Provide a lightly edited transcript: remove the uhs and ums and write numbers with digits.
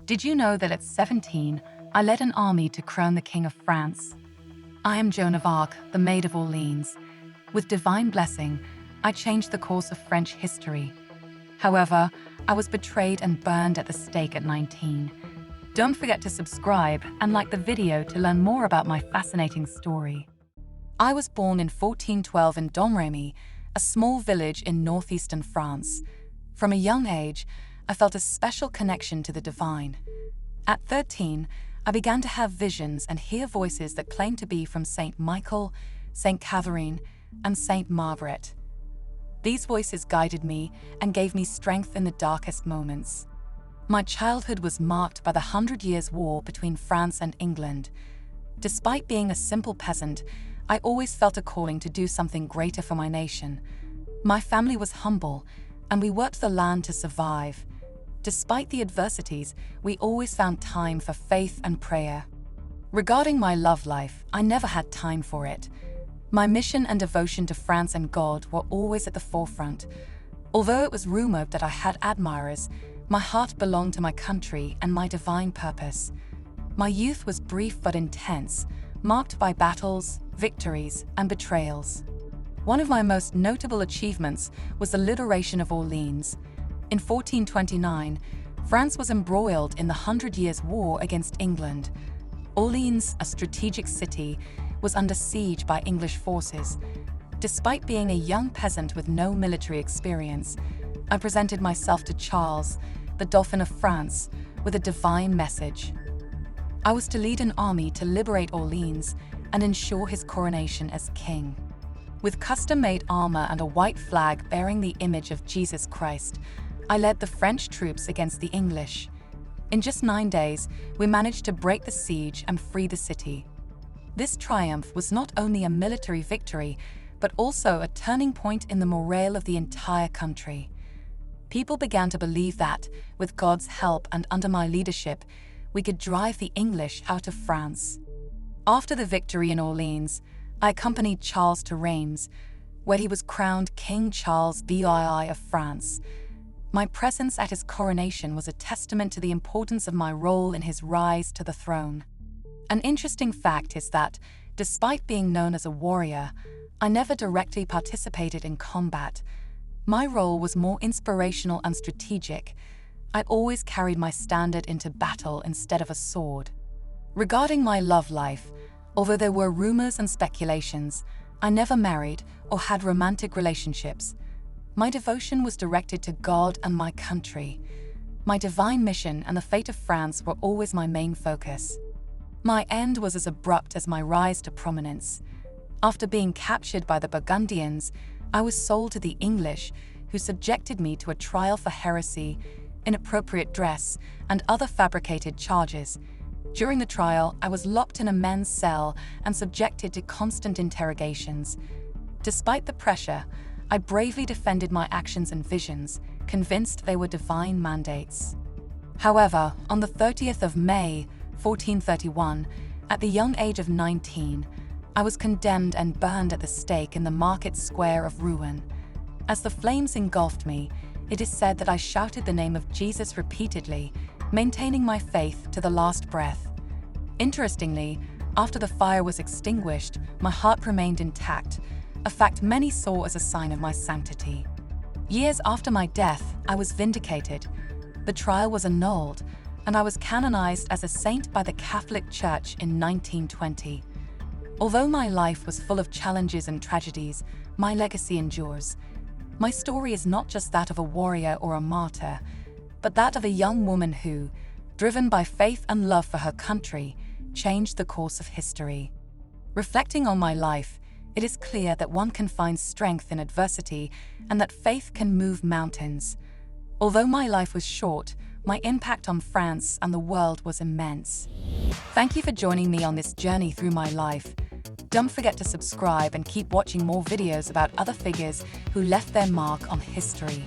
Did you know that at 17, I led an army to crown the King of France? I am Joan of Arc, the Maid of Orleans. With divine blessing, I changed the course of French history. However, I was betrayed and burned at the stake at 19. Don't forget to subscribe and like the video to learn more about my fascinating story. I was born in 1412 in Domremy, a small village in northeastern France. From a young age, I felt a special connection to the divine. At 13, I began to have visions and hear voices that claimed to be from Saint Michael, Saint Catherine, and Saint Margaret. These voices guided me and gave me strength in the darkest moments. My childhood was marked by the 100 Years' War between France and England. Despite being a simple peasant, I always felt a calling to do something greater for my nation. My family was humble, and we worked the land to survive. Despite the adversities, we always found time for faith and prayer. Regarding my love life, I never had time for it. My mission and devotion to France and God were always at the forefront. Although it was rumored that I had admirers, my heart belonged to my country and my divine purpose. My youth was brief but intense, marked by battles, victories, and betrayals. One of my most notable achievements was the liberation of Orleans. In 1429, France was embroiled in the 100 Years' War against England. Orleans, a strategic city, was under siege by English forces. Despite being a young peasant with no military experience, I presented myself to Charles, the Dauphin of France, with a divine message. I was to lead an army to liberate Orleans and ensure his coronation as king. With custom-made armor and a white flag bearing the image of Jesus Christ, I led the French troops against the English. In just 9 days, we managed to break the siege and free the city. This triumph was not only a military victory, but also a turning point in the morale of the entire country. People began to believe that, with God's help and under my leadership, we could drive the English out of France. After the victory in Orleans, I accompanied Charles to Reims, where he was crowned King Charles VII of France. My presence at his coronation was a testament to the importance of my role in his rise to the throne. An interesting fact is that, despite being known as a warrior, I never directly participated in combat. My role was more inspirational and strategic. I always carried my standard into battle instead of a sword. Regarding my love life, although there were rumors and speculations, I never married or had romantic relationships. My devotion was directed to God and my country. My divine mission and the fate of France were always my main focus. My end was as abrupt as my rise to prominence. After being captured by the Burgundians, I was sold to the English, who subjected me to a trial for heresy, inappropriate dress, and other fabricated charges. During the trial, I was locked in a men's cell and subjected to constant interrogations. Despite the pressure, I bravely defended my actions and visions, convinced they were divine mandates. However, on the 30th of May, 1431, at the young age of 19, I was condemned and burned at the stake in the market square of Rouen. As the flames engulfed me, it is said that I shouted the name of Jesus repeatedly, maintaining my faith to the last breath. Interestingly, after the fire was extinguished, my heart remained intact, a fact many saw as a sign of my sanctity. Years after my death, I was vindicated. The trial was annulled, and I was canonized as a saint by the Catholic Church in 1920. Although my life was full of challenges and tragedies, my legacy endures. My story is not just that of a warrior or a martyr, but that of a young woman who, driven by faith and love for her country, changed the course of history. Reflecting on my life, it is clear that one can find strength in adversity and that faith can move mountains. Although my life was short, my impact on France and the world was immense. Thank you for joining me on this journey through my life. Don't forget to subscribe and keep watching more videos about other figures who left their mark on history.